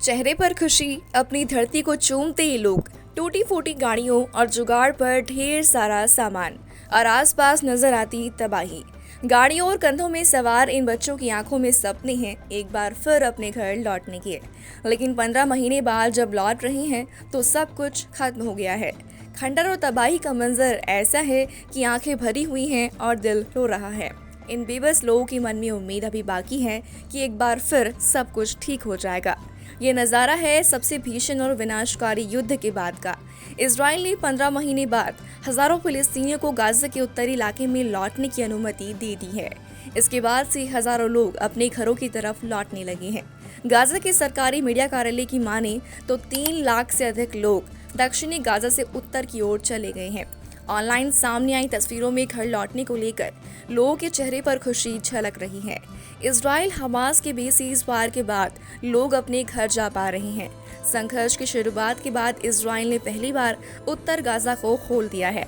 चेहरे पर खुशी, अपनी धरती को चूमते ये लोग, टूटी फूटी गाड़ियों और जुगाड़ पर ढेर सारा सामान और आसपास नजर आती तबाही। गाड़ियों और कंधों में सवार इन बच्चों की आंखों में सपने हैं एक बार फिर अपने घर लौटने के। लेकिन 15 महीने बाद जब लौट रहे हैं तो सब कुछ खत्म हो गया है। खंडर और तबाही का मंजर ऐसा है कि आंखें भरी हुई हैं और दिल रो रहा है। इन बेबस लोगों के मन में उम्मीद अभी बाकी है कि एक बार फिर सब कुछ ठीक हो जाएगा। ये नज़ारा है सबसे भीषण और विनाशकारी युद्ध के बाद का। इजराइल ने 15 महीने बाद हजारों फिलिस्तीनियों को गाजा के उत्तरी इलाके में लौटने की अनुमति दे दी है। इसके बाद से हजारों लोग अपने घरों की तरफ लौटने लगे हैं। गाजा के सरकारी मीडिया कार्यालय की माने तो 3 लाख से अधिक लोग दक्षिणी गाजा से उत्तर की ओर चले गए हैं। ऑनलाइन सामने आई तस्वीरों में घर लौटने को लेकर लोगों के चेहरे पर खुशी झलक रही है। इजराइल हमास के सीज़फायर के बाद लोग अपने घर जा पा रहे हैं। संघर्ष की शुरुआत के बाद इजराइल ने पहली बार उत्तर गाजा को खोल दिया है।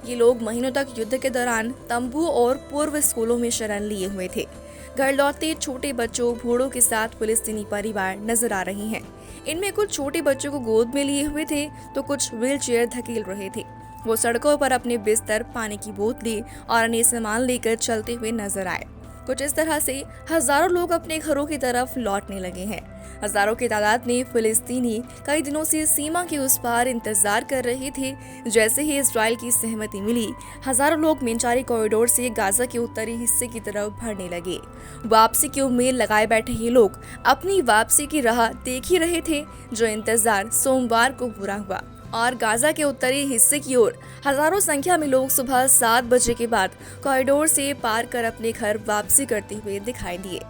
ये लोग महीनों तक युद्ध के दौरान तंबू और पूर्व स्कूलों में शरण लिए हुए थे। घर लौटते छोटे बच्चों बूढ़ों के साथ फिलिस्तीनी परिवार नजर आ रहे हैं। इनमें कुछ छोटे बच्चों को गोद में लिए हुए थे तो कुछ व्हील चेयर धकेल रहे थे। वो सड़कों पर अपने बिस्तर, पानी की बोतलें और अन्य सामान लेकर चलते हुए नजर आए। कुछ इस तरह से हजारों लोग अपने घरों की तरफ लौटने लगे हैं। हजारों की तादाद में फिलिस्तीनी कई दिनों से सीमा के उस पार इंतजार कर रहे थे। जैसे ही इजराइल की सहमति मिली, हजारों लोग मेंचारी कॉरिडोर से गाजा के उत्तरी हिस्से की तरफ भरने लगे। वापसी की उम्मीद लगाए बैठे ये लोग अपनी वापसी की राह देख ही रहे थे, जो इंतजार सोमवार को पूरा हुआ और गाजा के उत्तरी हिस्से की ओर हजारों संख्या में लोग सुबह 7 बजे के बाद कॉरिडोर से पार कर अपने घर वापसी करते हुए दिखाई दिए।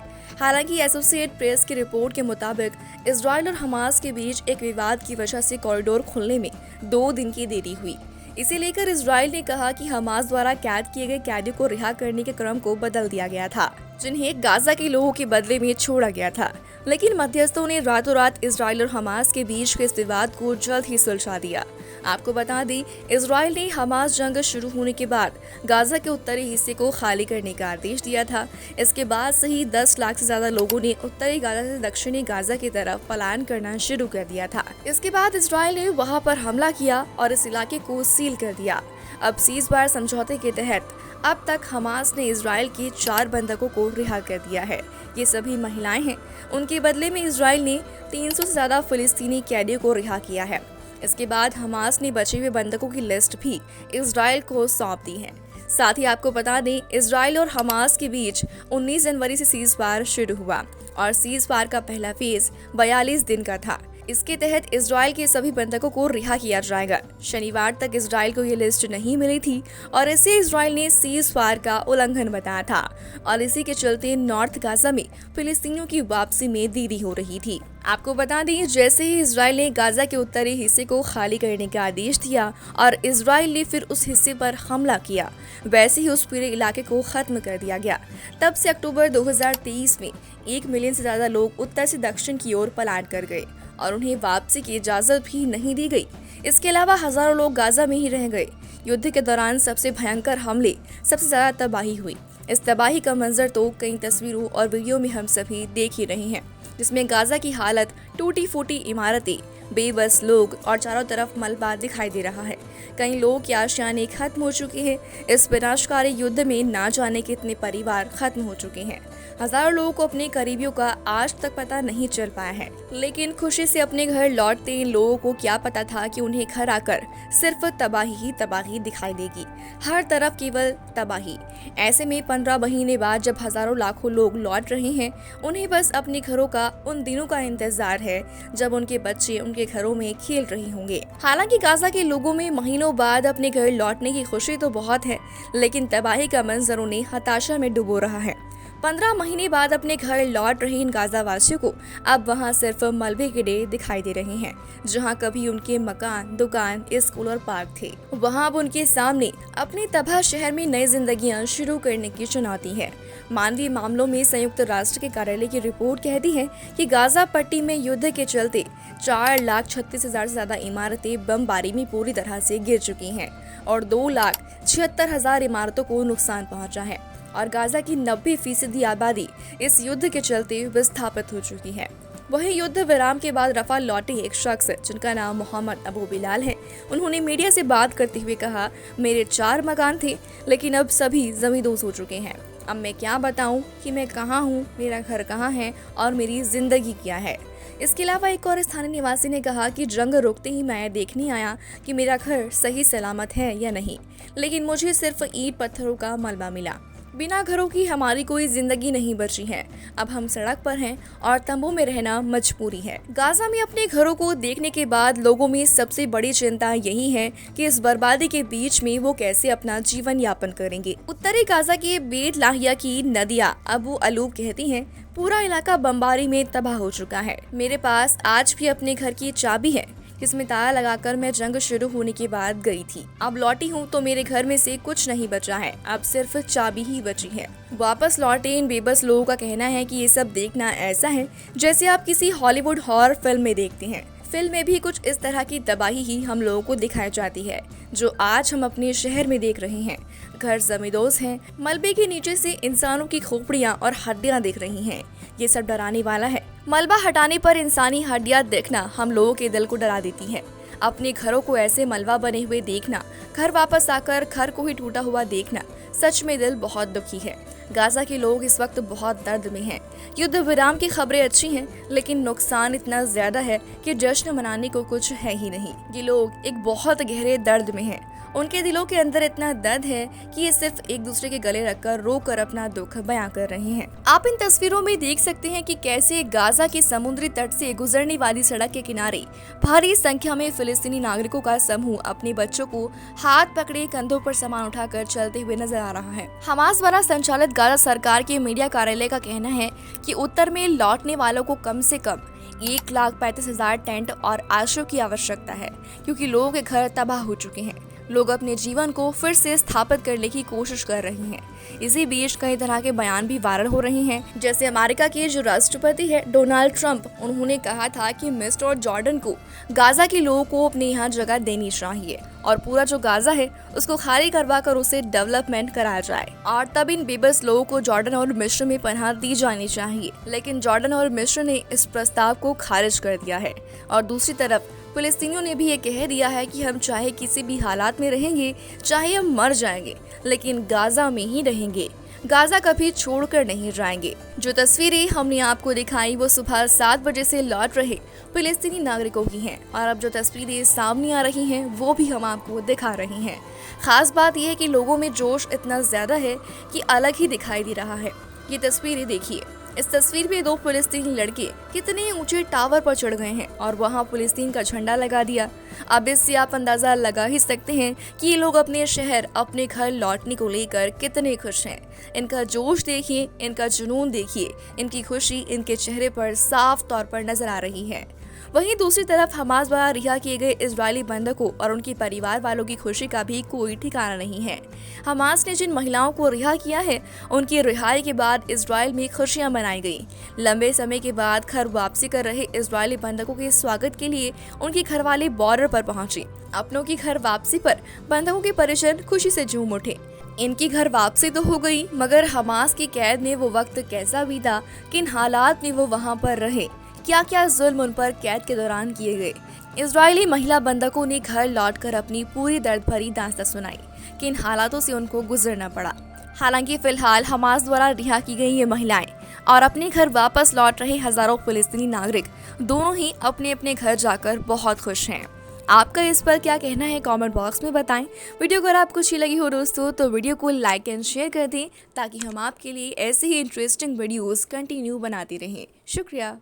हालांकि एसोसिएट प्रेस की रिपोर्ट के मुताबिक इजराइल और हमास के बीच एक विवाद की वजह से कॉरिडोर खुलने में 2 दिन की देरी हुई। इसे लेकर इजराइल ने कहा कि हमास द्वारा कैद किए गए कैदियों को रिहा करने के क्रम को बदल दिया गया था, जिन्हें गाजा के लोगों के बदले में छोड़ा गया था। लेकिन मध्यस्थों ने रातों रात इजराइल और हमास के बीच के इस विवाद को जल्द ही सुलझा दिया। आपको बता दें, इजराइल ने हमास जंग शुरू होने के बाद गाजा के उत्तरी हिस्से को खाली करने का आदेश दिया था। इसके बाद से ही 10 लाख से ज्यादा लोगों ने उत्तरी गाजा से दक्षिणी गाजा की तरफ पलायन करना शुरू कर दिया था। इसके बाद इजराइल ने वहां पर हमला किया और इस इलाके को सील कर दिया। अब सीज़फायर समझौते के तहत अब तक हमास ने इजराइल के 4 बंधकों को रिहा कर दिया है। ये सभी महिलाएं हैं। उनके बदले में इजराइल ने 300 से ज्यादा फिलिस्तीनी कैदियों को रिहा किया है। इसके बाद हमास ने बचे हुए बंधकों की लिस्ट भी इजराइल को सौंप दी है। साथ ही आपको बता दें, इजराइल और हमास के बीच 19 जनवरी से सीज़फायर शुरू हुआ और सीज़फायर का पहला फेज 42 दिन का था। इसके तहत इजराइल के सभी बंधकों को रिहा किया जाएगा। शनिवार तक इजराइल को ये लिस्ट नहीं मिली थी और इसे इजराइल ने सीज़फायर का उल्लंघन बताया था और इसी के चलते नॉर्थ गाजा में फिलिस्तीनियों की वापसी में देरी हो रही थी। आपको बता दें, जैसे ही इजराइल ने गाजा के उत्तरी हिस्से को खाली करने का आदेश दिया और इजराइल ने फिर उस हिस्से पर हमला किया, वैसे ही उस पूरे इलाके को खत्म कर दिया गया। तब से अक्टूबर 2023 में 1 मिलियन से ज्यादा लोग उत्तर से दक्षिण की ओर पलायन कर गए और उन्हें वापसी की इजाजत भी नहीं दी गई। इसके अलावा हजारों लोग गाजा में ही रह गए। युद्ध के दौरान सबसे भयंकर हमले, सबसे ज्यादा तबाही हुई। इस तबाही का मंजर तो कई तस्वीरों और वीडियो में हम सभी देख ही रहे हैं, जिसमें गाजा की हालत, टूटी फूटी इमारतें, बेबस लोग और चारों तरफ मलबा दिखाई दे रहा है। कई लोग की आशाएं खत्म हो चुकी हैं। इस विनाशकारी युद्ध में ना जाने कितने परिवार खत्म हो चुके हैं। हजारों लोगों को अपने करीबियों का आज तक पता नहीं चल पाया है। लेकिन खुशी से अपने घर लौटते इन लोगों को क्या पता था कि उन्हें घर आकर सिर्फ तबाही ही तबाही दिखाई देगी। हर तरफ केवल तबाही। ऐसे में 15 महीने बाद जब हजारों लाखों लोग लौट रहे हैं, उन्हें बस अपने घरों का उन दिनों का इंतजार है जब उनके बच्चे उनके घरों में खेल रहे होंगे। हालांकि गाजा के लोगों में महीनों बाद अपने घर लौटने की खुशी तो बहुत है, लेकिन तबाही का मंजर उन्हें हताशा में डुबो रहा है। 15 महीने बाद अपने घर लौट रहे इन गाजा वासियों को अब वहां सिर्फ मलबे के ढेर दिखाई दे रहे हैं। जहां कभी उनके मकान, दुकान, स्कूल और पार्क थे, वहां अब उनके सामने अपने तबाह शहर में नई जिंदगियां शुरू करने की चुनौती है। मानवीय मामलों में संयुक्त राष्ट्र के कार्यालय की रिपोर्ट कहती है कि गाजा पट्टी में युद्ध के चलते 4,36,000 से ज्यादा इमारतें बमबारी में पूरी तरह से गिर चुकी हैं और 2,76,000 इमारतों को नुकसान पहुंचा है और गाजा की 90% आबादी इस युद्ध के चलते विस्थापित हो चुकी है। वहीं युद्ध विराम के बाद रफा लौटे एक शख्स जिनका नाम मोहम्मद अबू बिलाल है, उन्होंने मीडिया से बात करते हुए कहा, मेरे 4 मकान थे लेकिन अब सभी जमींदोज हो चुके हैं। अब मैं क्या बताऊं कि मैं कहाँ हूँ, मेरा घर कहाँ है और मेरी जिंदगी क्या है। इसके अलावा एक और स्थानीय निवासी ने कहा कि जंग रुकते ही मैं देखने आया कि मेरा घर सही सलामत है या नहीं, लेकिन मुझे सिर्फ ईंट पत्थरों का मलबा मिला। बिना घरों की हमारी कोई जिंदगी नहीं बची है। अब हम सड़क पर हैं और तंबू में रहना मजबूरी है। गाजा में अपने घरों को देखने के बाद लोगों में सबसे बड़ी चिंता यही है कि इस बर्बादी के बीच में वो कैसे अपना जीवन यापन करेंगे। उत्तरी गाजा के बेट लाहिया की नदिया अबू अलूब कहती हैं, पूरा इलाका बमबारी में तबाह हो चुका है। मेरे पास आज भी अपने घर की चाबी है जिसमें ताला लगाकर मैं जंग शुरू होने के बाद गई थी। अब लौटी हूँ तो मेरे घर में से कुछ नहीं बचा है, अब सिर्फ चाबी ही बची है। वापस लौटे इन बेबस लोगों का कहना है कि ये सब देखना ऐसा है जैसे आप किसी हॉलीवुड हॉरर फिल्म में देखते हैं। फिल्म में भी कुछ इस तरह की तबाही ही हम लोगों को दिखाई जाती है जो आज हम अपने शहर में देख रहे हैं। घर जमींदोज हैं, मलबे के नीचे से इंसानों की खोपड़ियां और हड्डियां दिख रही हैं। ये सब डराने वाला है। मलबा हटाने पर इंसानी हड्डियां देखना हम लोगों के दिल को डरा देती है। अपने घरों को ऐसे मलबा बने हुए देखना, घर वापस आकर घर को ही टूटा हुआ देखना, सच में दिल बहुत दुखी है। गाजा के लोग इस वक्त बहुत दर्द में हैं। युद्ध विराम की खबरें अच्छी हैं, लेकिन नुकसान इतना ज्यादा है कि जश्न मनाने को कुछ है ही नहीं। ये लोग एक बहुत गहरे दर्द में हैं। उनके दिलों के अंदर इतना दर्द है कि ये सिर्फ एक दूसरे के गले रखकर रो कर अपना दुख बयां कर रहे हैं। आप इन तस्वीरों में देख सकते हैं कि कैसे गाजा के समुद्री तट से गुजरने वाली सड़क के किनारे भारी संख्या में फिलिस्तीनी नागरिकों का समूह अपने बच्चों को हाथ पकड़े कंधों पर सामान उठाकर चलते हुए नजर आ रहा है। हमास द्वारा संचालित गाजा सरकार के मीडिया कार्यालय का कहना है कि उत्तर में लौटने वालों को कम से कम 1,35,000 टेंट और आश्रय की आवश्यकता है, क्योंकि लोगों के घर तबाह हो चुके हैं। लोग अपने जीवन को फिर से स्थापित करने की कोशिश कर रहे हैं। इसी बीच कई तरह के बयान भी वायरल हो रहे हैं। जैसे अमेरिका के जो राष्ट्रपति है डोनाल्ड ट्रंप, उन्होंने कहा था कि मिस्र और जॉर्डन को गाजा के लोगों को अपने यहाँ जगह देनी चाहिए और पूरा जो गाजा है उसको खाली करवा कर उसे डेवलपमेंट कराया जाए और तब इन बेबस लोगों को जॉर्डन और मिस्र में पनाह दी जानी चाहिए। लेकिन जॉर्डन और मिस्र ने इस प्रस्ताव को खारिज कर दिया है और दूसरी तरफ फिलिस्तीनियों ने भी ये कह दिया है कि हम चाहे किसी भी हालात में रहेंगे, चाहे हम मर जाएंगे, लेकिन गाजा में ही रहेंगे, गाजा कभी छोड़कर नहीं जाएंगे। जो तस्वीरें हमने आपको दिखाई वो सुबह 7 बजे से लौट रहे फिलिस्तीनी नागरिकों की हैं और अब जो तस्वीरें सामने आ रही हैं वो भी हम आपको दिखा रहे हैं। खास बात यह है कि लोगों में जोश इतना ज्यादा है कि अलग ही दिखाई दे रहा है। ये तस्वीरें देखिए, इस तस्वीर में 2 फिलिस्तीनी लड़के कितने ऊंचे टावर पर चढ़ गए हैं और वहां फिलिस्तीन का झंडा लगा दिया। अब इससे आप अंदाजा लगा ही सकते हैं कि ये लोग अपने शहर, अपने घर लौटने को लेकर कितने खुश हैं। इनका जोश देखिए, इनका जुनून देखिए, इनकी खुशी इनके चेहरे पर साफ तौर पर नजर आ रही है। वहीं दूसरी तरफ हमास द्वारा रिहा किए गए इजरायली बंधकों और उनके परिवार वालों की खुशी का भी कोई ठिकाना नहीं है। हमास ने जिन महिलाओं को रिहा किया है उनकी रिहाई के बाद इजराइल में खुशियां मनाई गई। लंबे समय के बाद घर वापसी कर रहे इजरायली बंधकों के स्वागत के लिए उनके घरवाले बॉर्डर पर पहुंचे। अपनों की घर वापसी पर बंधकों के परिजन खुशी से झूम उठे। इनकी घर वापसी तो हो गई, मगर हमास की कैद में वो वक्त कैसा बीता, किन हालात में वो वहाँ पर रहे, क्या क्या जुल्म उन पर कैद के दौरान किए गए। इजरायली महिला बंधकों ने घर लौटकर अपनी पूरी दर्द भरी दास्तां सुनाई, किन हालातों से उनको गुजरना पड़ा। हालांकि फिलहाल हमास द्वारा रिहा की गई ये महिलाएं और अपने घर वापस लौट रहे हजारों फिलिस्तीनी नागरिक दोनों ही अपने अपने घर जाकर बहुत खुश हैं। आपका इस पर क्या कहना है कमेंट बॉक्स में बताएं। वीडियो अगर आपको अच्छी लगी हो दोस्तों तो वीडियो को लाइक एंड शेयर कर दें ताकि हम आपके लिए ऐसे ही इंटरेस्टिंग वीडियोस कंटिन्यू बनाते रहें। शुक्रिया।